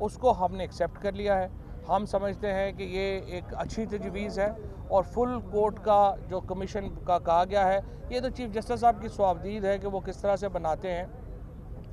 उसको हमने एक्सेप्ट कर लिया है। हम समझते हैं कि ये एक अच्छी तजवीज़ है और फुल कोर्ट का जो कमीशन का कहा गया है, ये तो चीफ जस्टिस साहब की स्वाबदीद है कि वो किस तरह से बनाते हैं,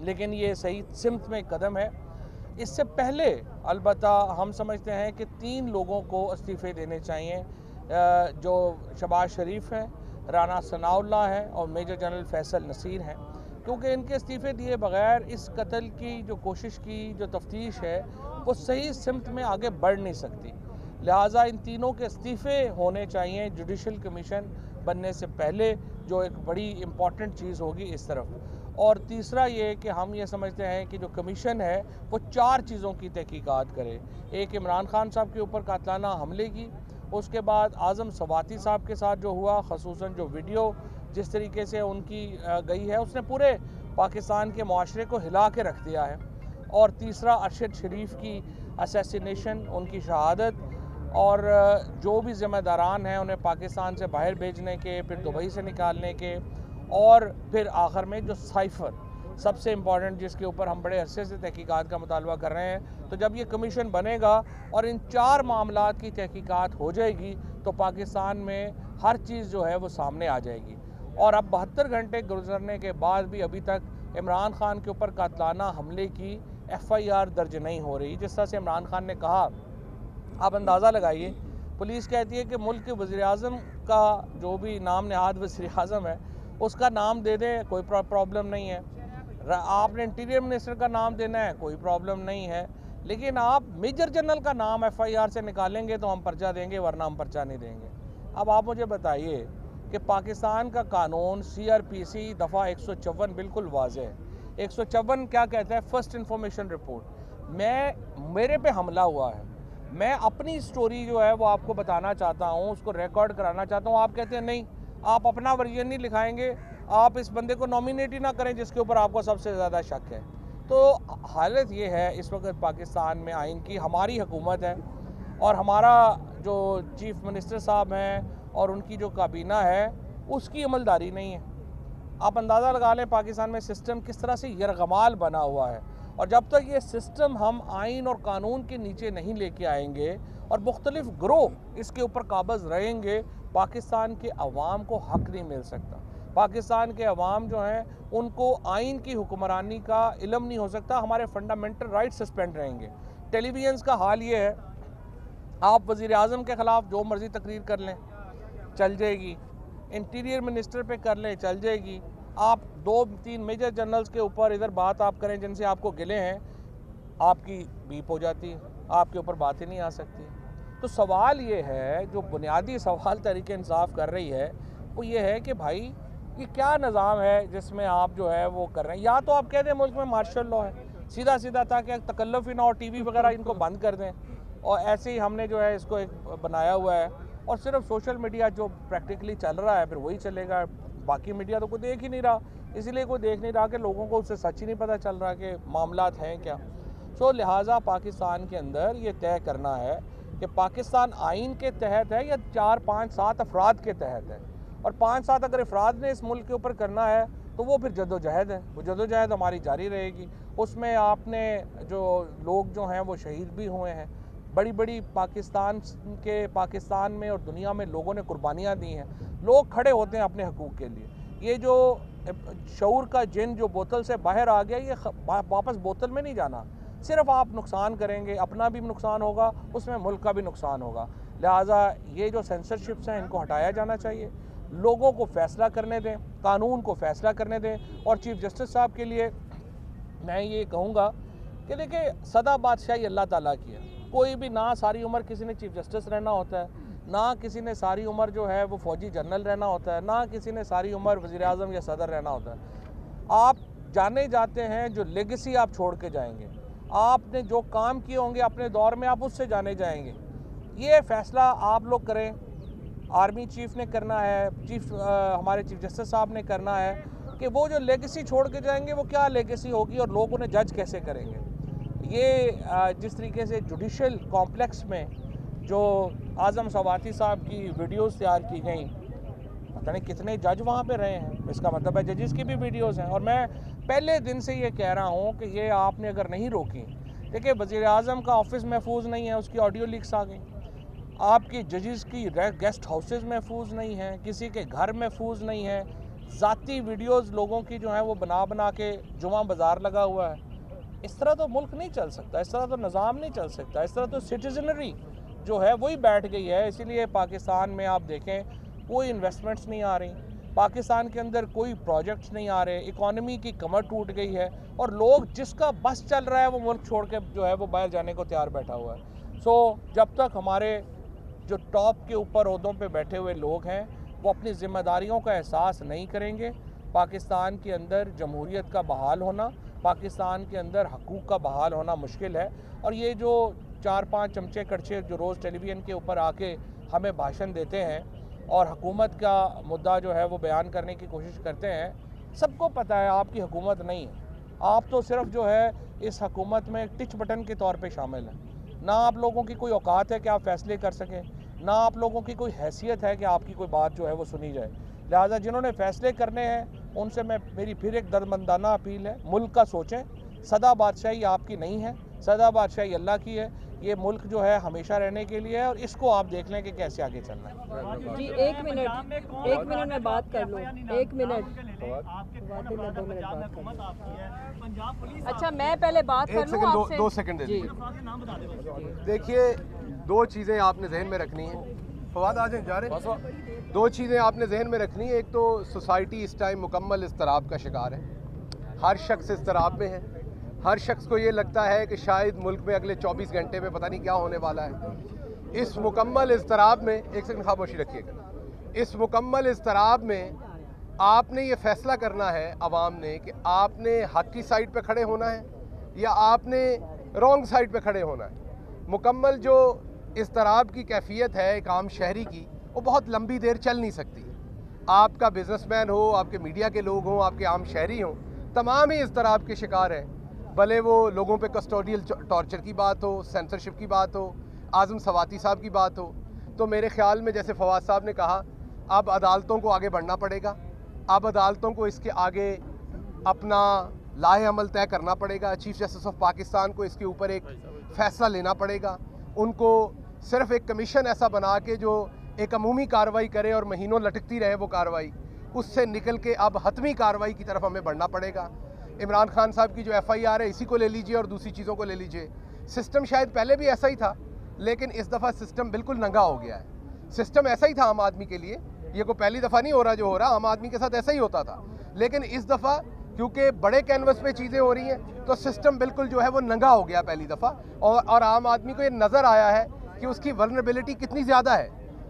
लेकिन ये सही सिमत में कदम है। इससे पहले अलबत्ता हम समझते हैं कि 3 लोगों को इस्तीफ़े देने चाहिए, जो शहबाज शरीफ हैं, राना सनाउल्लाह हैं और मेजर जनरल फैसल नसीर हैं, क्योंकि इनके इस्तीफ़े दिए बगैर इस कत्ल की जो कोशिश की जो तफ्तीश है वो सही सिमत में आगे बढ़ नहीं सकती। लिहाजा इन तीनों के इस्तीफ़े होने चाहिए जुडिशल कमीशन बनने से पहले, जो एक बड़ी इम्पॉर्टेंट चीज़ होगी इस तरफ। और तीसरा ये कि हम ये समझते हैं कि जो कमीशन है वो 4 चीज़ों की तहकीकात करे। एक, इमरान खान साहब के ऊपर कातलाना हमले की, उसके बाद आज़म सवाती साहब के साथ जो हुआ, ख़ुसूसन जो वीडियो जिस तरीके से उनकी गई है, उसने पूरे पाकिस्तान के माशरे को हिला के रख दिया है। और तीसरा, अरशद शरीफ की असैसिनेशन, उनकी शहादत, और जो भी ज़िम्मेदारान हैं उन्हें पाकिस्तान से बाहर भेजने के, फिर दुबई से निकालने के, और फिर आखिर में जो साइफ़र सबसे इम्पॉर्टेंट, जिसके ऊपर हम बड़े अरसे से तहकीकात का मुतालबा कर रहे हैं। तो जब ये कमीशन बनेगा और इन 4 मामलात की तहकीकात हो जाएगी तो पाकिस्तान में हर चीज़ जो है वो सामने आ जाएगी। और अब 72 घंटे गुजरने के बाद भी अभी तक इमरान खान के ऊपर कातलाना हमले की FIR दर्ज नहीं हो रही। जिस तरह से इमरान खान ने कहा, आप अंदाज़ा लगाइए, पुलिस कहती है कि मुल्क के वज़ीर-ए-आज़म का जो भी नाम नहाद वज़ीर-ए-आज़म है उसका नाम दे दें, कोई प्रॉब्लम नहीं है। आपने इंटीरियर मिनिस्टर का नाम देना है, कोई प्रॉब्लम नहीं है, लेकिन आप मेजर जनरल का नाम FIR से निकालेंगे तो हम पर्चा देंगे, वरना हम पर्चा नहीं देंगे। अब आप मुझे बताइए कि पाकिस्तान का कानून CRPC दफ़ा 154 बिल्कुल वाज़ेह है। 154 क्या कहता है? First information report. मेरे पे हमला हुआ है, मैं अपनी स्टोरी जो है वो आपको बताना चाहता हूँ, उसको रिकॉर्ड कराना चाहता हूँ। आप कहते हैं नहीं, आप अपना वर्जन नहीं लिखाएंगे, आप इस बंदे को नॉमिनेट ही ना करें जिसके ऊपर आपको सबसे ज़्यादा शक है। तो हालत ये है इस वक्त पाकिस्तान में आइन की, हमारी हुकूमत है और हमारा जो चीफ मिनिस्टर साहब हैं और उनकी जो काबीना है उसकी अमलदारी नहीं है। आप अंदाज़ा लगा लें पाकिस्तान में सिस्टम किस तरह से यरगमाल बना हुआ है। और जब तक ये सिस्टम हम आइन और कानून के नीचे नहीं लेके आएंगे और मुख्तलिफ ग्रोह इसके ऊपर काबज़ रहेंगे, पाकिस्तान के अवाम को हक नहीं मिल सकता। पाकिस्तान के अवाम जो हैं उनको आइन की हुक्मरानी का इल्म नहीं हो सकता, हमारे फंडामेंटल राइट सस्पेंड रहेंगे। टेलीविज़न्स का हाल ये है, आप वज़ीर-ए-आज़म के ख़िलाफ़ जो मर्ज़ी तकरीर कर लें, चल जाएगी। इंटीरियर मिनिस्टर पे कर लें, चल जाएगी। आप 2-3 मेजर जनरल्स के ऊपर इधर बात आप करें जिनसे आपको गिले हैं, आपकी बीप हो जाती है, आपके ऊपर बातें नहीं आ सकती। तो सवाल ये है, जो बुनियादी सवाल तहरीक इंसाफ कर रही है वो ये है कि भाई ये क्या निज़ाम है जिसमें आप जो है वो कर रहे हैं। या तो आप कह दें मुल्क में मार्शल लॉ है, सीधा सीधा, ताकि तकल्लुफ़ ही ना हो, TV वगैरह इनको बंद कर दें। और ऐसे ही हमने जो है इसको एक बनाया हुआ है और सिर्फ सोशल मीडिया जो प्रैक्टिकली चल रहा है फिर वही चलेगा, बाकी मीडिया तो कोई देख ही नहीं रहा, इसीलिए कोई देख नहीं रहा कि लोगों को उससे सच ही नहीं पता चल रहा कि मामलात हैं क्या। सो लिहाजा पाकिस्तान के अंदर ये तय करना है कि पाकिस्तान आइन के तहत है या 4, 5, 7 अफराद के तहत है। और 5-7 अगर अफराद ने इस मुल्क के ऊपर करना है तो वो फिर जद्दोजहद है, वो जद्दोजहद हमारी जारी रहेगी। उसमें आपने जो लोग जो हैं वो शहीद भी हुए हैं, बड़ी बड़ी पाकिस्तान में और दुनिया में लोगों ने कुर्बानियाँ दी हैं। लोग खड़े होते हैं अपने हकूक़ के लिए। ये जो शऊर का जिन जो बोतल से बाहर आ गया, ये वापस बोतल में नहीं जाना। सिर्फ आप नुकसान करेंगे, अपना भी नुकसान होगा, उसमें मुल्क का भी नुकसान होगा। लिहाजा ये जो सेंसरशिप्स हैं इनको हटाया जाना चाहिए, लोगों को फ़ैसला करने दें, कानून को फ़ैसला करने दें। और चीफ जस्टिस साहब के लिए मैं ये कहूँगा कि देखिए, सदा बादशाही अल्लाह ताला की है। कोई भी ना सारी उम्र किसी ने चीफ जस्टिस रहना होता है, ना किसी ने सारी उम्र जो है वो फ़ौजी जनरल रहना होता है, ना किसी ने सारी उम्र वज़ीर-ए-आज़म या सदर रहना होता है। आप जाने जाते हैं, जो लेगेसी आप छोड़ के जाएंगे, आपने जो काम किए होंगे अपने दौर में, आप उससे जाने जाएंगे। ये फ़ैसला आप लोग करें, आर्मी चीफ़ ने करना है, हमारे चीफ जस्टिस साहब ने करना है कि वो जो लेगेसी छोड़ के जाएंगे वो क्या लेगेसी होगी और लोग उन्हें जज कैसे करेंगे। ये जिस तरीके से जुडिशल कॉम्प्लेक्स में जो आज़म सवाती साहब की वीडियोस तैयार की गई, पता नहीं कितने जज वहाँ पे रहे हैं, इसका मतलब है जजेस की भी वीडियोस हैं। और मैं पहले दिन से ये कह रहा हूँ कि ये आपने अगर नहीं रोकी, देखिए, वज़ीर आज़म का ऑफिस महफूज नहीं है, उसकी ऑडियो लीक्स आ गई। आपकी जजेस की गेस्ट हाउसेज महफूज नहीं हैं, किसी के घर महफूज नहीं है, ज़ाती वीडियोस लोगों की जो है वो बना बना के जुमा बाज़ार लगा हुआ है। इस तरह तो मुल्क नहीं चल सकता, इस तरह तो निज़ाम नहीं चल सकता, इस तरह तो सिटीजनरी जो है वही बैठ गई है। इसीलिए पाकिस्तान में आप देखें कोई इन्वेस्टमेंट्स नहीं आ रही, पाकिस्तान के अंदर कोई प्रोजेक्ट्स नहीं आ रहे, इकॉनमी की कमर टूट गई है और लोग जिसका बस चल रहा है वो मुल्क छोड़ के जो है वो बाहर जाने को तैयार बैठा हुआ है। सो जब तक हमारे जो टॉप के ऊपर ओहदों पे बैठे हुए लोग हैं वो अपनी ज़िम्मेदारियों का एहसास नहीं करेंगे, पाकिस्तान के अंदर जमहूरियत का बहाल होना, पाकिस्तान के अंदर हकूक़ का बहाल होना मुश्किल है। और ये जो 4-5 चमचे कड़छे जो रोज़ टेलीविज़न के ऊपर आके हमें भाषण देते हैं और हुकूमत का मुद्दा जो है वो बयान करने की कोशिश करते हैं, सबको पता है आपकी हुकूमत नहीं है। आप तो सिर्फ जो है इस हुकूमत में टिच बटन के तौर पे शामिल हैं। ना आप लोगों की कोई औकात है कि आप फैसले कर सकें, ना आप लोगों की कोई हैसियत है कि आपकी कोई बात जो है वो सुनी जाए। लिहाजा जिन्होंने फैसले करने हैं उनसे मेरी फिर एक दर्दमंदाना अपील है, मुल्क का सोचें। सदा बादशाही आपकी नहीं है, सदा बादशाही अल्लाह की है। ये मुल्क जो है हमेशा रहने के लिए है और इसको आप देख लें कि कैसे आगे चलना है। जी एक मिनट में बात कर लूँ, 1 मिनट। अच्छा मैं पहले बात कर लूँ आपसे। 2 सेकंड जी। देखिए, 2 चीज़ें आपने जहन में रखनी है। फवाद आ जाए, जा रहे हैं। 2 चीज़ें आपने जहन में रखनी है। एक तो सोसाइटी इस टाइम मुकम्मल इज़्तिराब का शिकार है, हर शख्स इज़्तिराब में है। हर शख्स को ये लगता है कि शायद मुल्क में अगले 24 घंटे में पता नहीं क्या होने वाला है। इस मुकम्मल इज़्तिराब में, एक सेकंड खामोशी रखिएगा, इस मुकम्मल इज़्तिराब में आपने ये फ़ैसला करना है आवाम ने कि आपने हक की साइड पे खड़े होना है या आपने रॉन्ग साइड पे खड़े होना है। मुकम्मल जो इज़्तिराब की कैफियत है एक आम शहरी की, वो बहुत लंबी देर चल नहीं सकती। आपका बिजनेसमैन हो, आपके मीडिया के लोग हों, आपके आम शहरी हों, तमाम ही इज़्तिराब के शिकार हैं। भले वो लोगों पे कस्टोडियल टॉर्चर की बात हो, सेंसरशिप की बात हो, आज़म सवाती साहब की बात हो। तो मेरे ख़्याल में जैसे फवाद साहब ने कहा, अब अदालतों को आगे बढ़ना पड़ेगा। अब अदालतों को इसके आगे अपना लाहे अमल तय करना पड़ेगा। चीफ़ जस्टिस ऑफ पाकिस्तान को इसके ऊपर एक फ़ैसला लेना पड़ेगा। उनको सिर्फ़ एक कमीशन ऐसा बना के जो एक अमूमी कार्रवाई करे और महीनों लटकती रहे वो कार्रवाई, उससे निकल के अब हतमी कार्रवाई की तरफ हमें बढ़ना पड़ेगा। इमरान खान साहब की जो FIR है इसी को ले लीजिए और दूसरी चीज़ों को ले लीजिए। सिस्टम शायद पहले भी ऐसा ही था, लेकिन इस दफ़ा सिस्टम बिल्कुल नंगा हो गया है। सिस्टम ऐसा ही था आम आदमी के लिए, ये कोई पहली दफ़ा नहीं हो रहा जो हो रहा, आम आदमी के साथ ऐसा ही होता था। लेकिन इस दफ़ा क्योंकि बड़े कैनवस पे चीज़ें हो रही हैं तो सिस्टम बिल्कुल जो है वो नंगा हो गया पहली दफ़ा, और आम आदमी को ये नज़र आया है कि उसकी वल्नरेबिलिटी कितनी ज़्यादा है।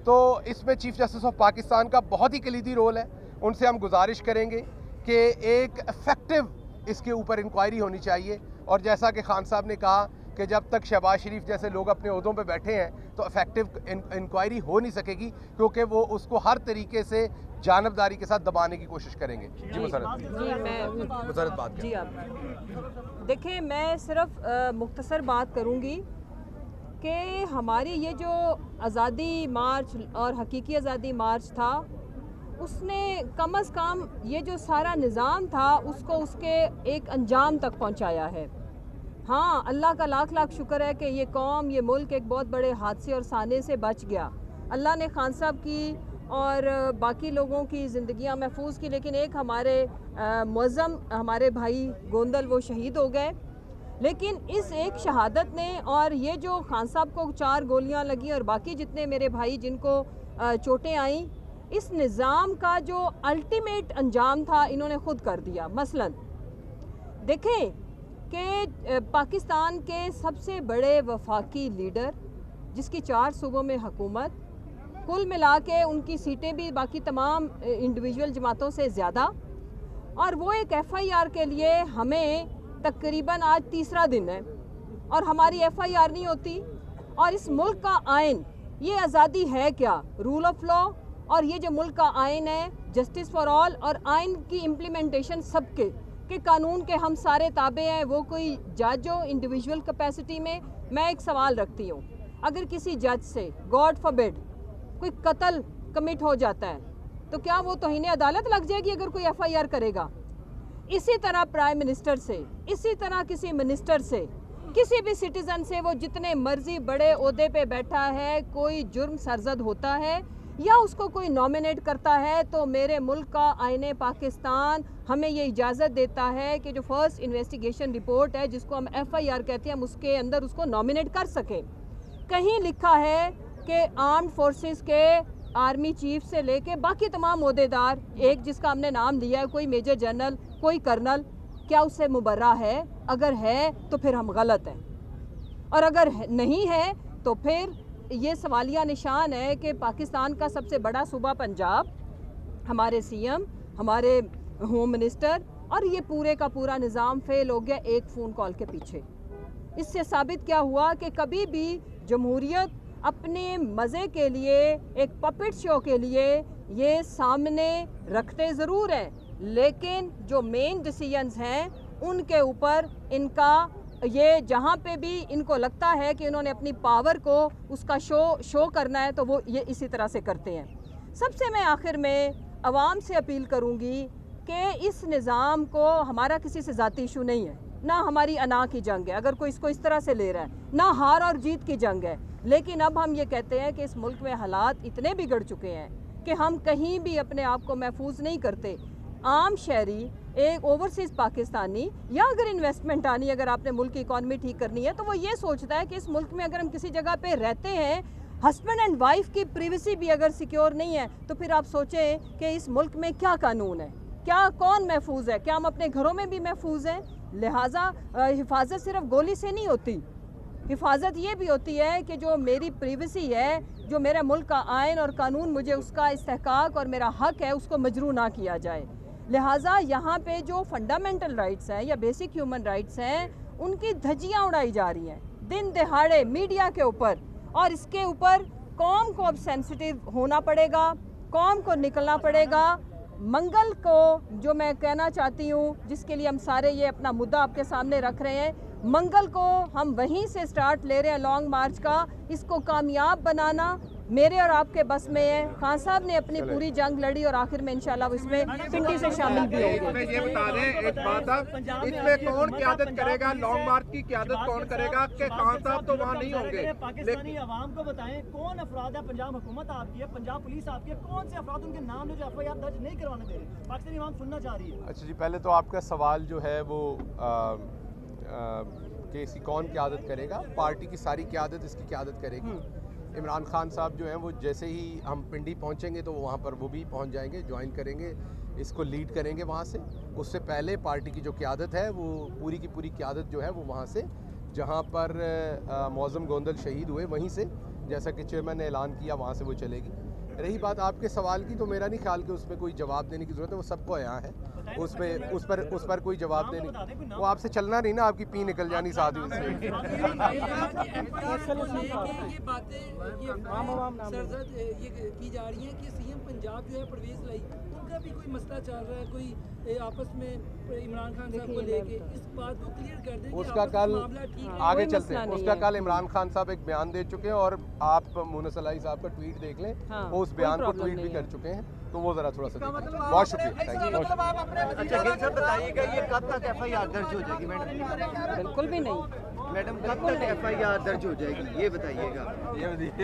तो इसमें चीफ़ जस्टिस ऑफ पाकिस्तान का बहुत ही कलीदी रोल है। उनसे हम गुजारिश करेंगे कि एक इफ़ेक्टिव इसके ऊपर इंक्वायरी होनी चाहिए। और जैसा कि खान साहब ने कहा कि जब तक शहबाज शरीफ जैसे लोग अपने ओहदों पे बैठे हैं तो इफेक्टिव इंक्वायरी हो नहीं सकेगी, क्योंकि वो उसको हर तरीके से जानबदारी के साथ दबाने की कोशिश करेंगे। जी मुसरत बात जी आप देखिए, मैं सिर्फ मुख्तसर बात करूँगी कि हमारी ये जो आज़ादी मार्च और हकीकी आज़ादी मार्च था, उसने कम अज़ कम ये जो सारा निज़ाम था उसको उसके एक अंजाम तक पहुंचाया है। हाँ, अल्लाह का लाख लाख शुक्र है कि ये कौम, ये मुल्क एक बहुत बड़े हादसे और साने से बच गया। अल्लाह ने खान साहब की और बाकी लोगों की ज़िंदगियां महफूज की, लेकिन एक हमारे मुअज़्ज़म हमारे भाई गोंदल वो शहीद हो गए। लेकिन इस एक शहादत ने, और ये जो खान साहब को 4 गोलियां लगी और बाकी जितने मेरे भाई जिनको चोटें आईं, इस निज़ाम का जो अल्टीमेट अंजाम था इन्होंने ख़ुद कर दिया। मसलन देखें कि पाकिस्तान के सबसे बड़े वफाकी लीडर जिसकी 4 सूबों में हुकूमत, कुल मिला के उनकी सीटें भी बाकी तमाम इंडिविजुअल जमातों से ज़्यादा, और वो एक FIR के लिए हमें तकरीबन आज 3रा दिन है और हमारी FIR नहीं होती। और इस मुल्क का आइन, ये आज़ादी है क्या? रूल ऑफ लॉ, और ये जो मुल्क का आइन है जस्टिस फॉर ऑल, और आइन की इम्प्लीमेंटेशन सबके कि कानून के हम सारे ताबे हैं। वो कोई जज हो इंडिविजुअल कैपेसिटी में, मैं एक सवाल रखती हूँ, अगर किसी जज से गॉड फॉरबिड कोई कत्ल कमिट हो जाता है तो क्या वो तौहीन अदालत लग जाएगी अगर कोई FIR करेगा? इसी तरह प्राइम मिनिस्टर से, इसी तरह किसी मिनिस्टर से किसी भी सिटीजन से, वो जितने मर्जी बड़े ओहदे पे बैठा है, कोई जुर्म सरजद होता है या उसको कोई नॉमिनेट करता है, तो मेरे मुल्क का आईने पाकिस्तान हमें ये इजाज़त देता है कि जो फर्स्ट इन्वेस्टिगेशन रिपोर्ट है, जिसको हम FIR कहते हैं, हम उसके अंदर उसको नॉमिनेट कर सकें। कहीं लिखा है कि आर्म्ड फोर्सेस के आर्मी चीफ से लेके बाकी तमाम ओहदेदार, एक जिसका हमने नाम लिया है, कोई मेजर जनरल, कोई कर्नल, क्या उससे मुबर्रा है? अगर है तो फिर हम गलत हैं, और अगर नहीं है तो फिर ये सवालिया निशान है कि पाकिस्तान का सबसे बड़ा सूबा पंजाब, हमारे CM, हमारे होम मिनिस्टर और ये पूरे का पूरा निज़ाम फेल हो गया एक फ़ोन कॉल के पीछे। इससे साबित क्या हुआ कि कभी भी जमहूरियत अपने मज़े के लिए, एक पपेट शो के लिए ये सामने रखते ज़रूर हैं, लेकिन जो मेन डिसीजंस हैं उनके ऊपर इनका ये, जहाँ पे भी इनको लगता है कि इन्होंने अपनी पावर को उसका शो करना है, तो वो ये इसी तरह से करते हैं। सबसे मैं आखिर में आवाम से अपील करूँगी कि इस निज़ाम को, हमारा किसी से ज़ाती इशू नहीं है, ना हमारी अना की जंग है, अगर कोई इसको इस तरह से ले रहा है, ना हार और जीत की जंग है, लेकिन अब हम ये कहते हैं कि इस मुल्क में हालात इतने बिगड़ चुके हैं कि हम कहीं भी अपने आप को महफूज नहीं करते। आम शहरी, एक ओवरसीज़ पाकिस्तानी, या अगर इन्वेस्टमेंट आनी, अगर आपने मुल्क की इकॉनमी ठीक करनी है, तो वो ये सोचता है कि इस मुल्क में अगर हम किसी जगह पे रहते हैं, हस्बैंड एंड वाइफ की प्रिवेसी भी अगर सिक्योर नहीं है, तो फिर आप सोचें कि इस मुल्क में क्या कानून है, क्या कौन महफूज है, क्या हम अपने घरों में भी महफूज हैं? लिहाजा हिफाजत सिर्फ गोली से नहीं होती, हिफाजत ये भी होती है कि जो मेरी प्रिवेसी है, जो मेरे मुल्क का आइन और कानून मुझे उसका इस्तेहकाक और मेरा हक है, उसको मजरू ना किया जाए। लिहाजा यहाँ पे जो फंडामेंटल राइट्स हैं या बेसिक ह्यूमन राइट्स हैं, उनकी धज्जियाँ उड़ाई जा रही हैं दिन दहाड़े मीडिया के ऊपर, और इसके ऊपर कौम को अब सेंसिटिव होना पड़ेगा, कौम को निकलना पड़ेगा। मंगल को जो मैं कहना चाहती हूँ, जिसके लिए हम सारे ये अपना मुद्दा आपके सामने रख रहे हैं, मंगल को हम वहीं से स्टार्ट ले रहे हैं लॉन्ग मार्च का। इसको कामयाब बनाना मेरे और आपके बस में है। खान साहब ने अपनी पूरी जंग लड़ी और आखिर में इंशाल्लाह इसमें पिंडी से शामिल भी होंगे। ये बता दें एक बात, इसमें कौन क़यादत करेगा? लॉन्ग मार्च की क़यादत कौन करेगा? कि खान साहब तो वहाँ नहीं होंगे। पाकिस्तानी अवाम को बताएं कौन अफराद है, पंजाब हुकूमत आपकी है, पंजाब पुलिस आपकी है, कौन से अफराद उनके नाम जो FIR दर्ज नहीं करवाने दे रहे? पाकिस्तानी अवाम सुनना चाह रही है। अच्छा जी, पहले तो आपका सवाल जो है वो कि इसकी कौन क़यादत करेगा? पार्टी की सारी क़यादत इसकी क़यादत करेगी। इमरान खान साहब जो हैं वो जैसे ही हम पिंडी पहुंचेंगे तो वहाँ पर वो भी पहुंच जाएंगे, ज्वाइन करेंगे, इसको लीड करेंगे वहाँ से। उससे पहले पार्टी की जो क़यादत है वो पूरी की पूरी क़यादत जो है वो वहाँ से, जहाँ पर मौज़म गोंदल शहीद हुए, वहीं से, जैसा कि चेयरमैन ने ऐलान किया, वहाँ से वो चलेगी। रही बात आपके सवाल की, तो मेरा नहीं ख्याल कि उसमें कोई जवाब देने की ज़रूरत है, वो सबको यहाँ है, उस पर कोई जवाब देने, वो आपसे चलना नहीं ना, आपकी पी निकल जानी साथ ही उससे। ये की जा रही है कि CM पंजाब जो है परवेज़ लाई, उनका भी कोई मसला चल रहा है, कोई आपस में इमरान खान साहब को लेके, इस बात को क्लियर कर दें। उसका कल आगे चलते हैं, उसका कल इमरान खान साहब एक बयान दे चुके हैं, और आप मुनस अलाई साहब का ट्वीट देख लें, वो उस बयान को ट्वीट भी कर चुके हैं, तो वो ज़रा थोड़ा सा देखें। बहुत शुक्रिया, थैंक यू। अच्छा गिल साहब बताइएगा, ये कब तक FIR दर्ज हो जाएगी मैडम? बिल्कुल भी नहीं मैडम, कब तक FIR दर्ज हो जाएगी ये बताइएगा।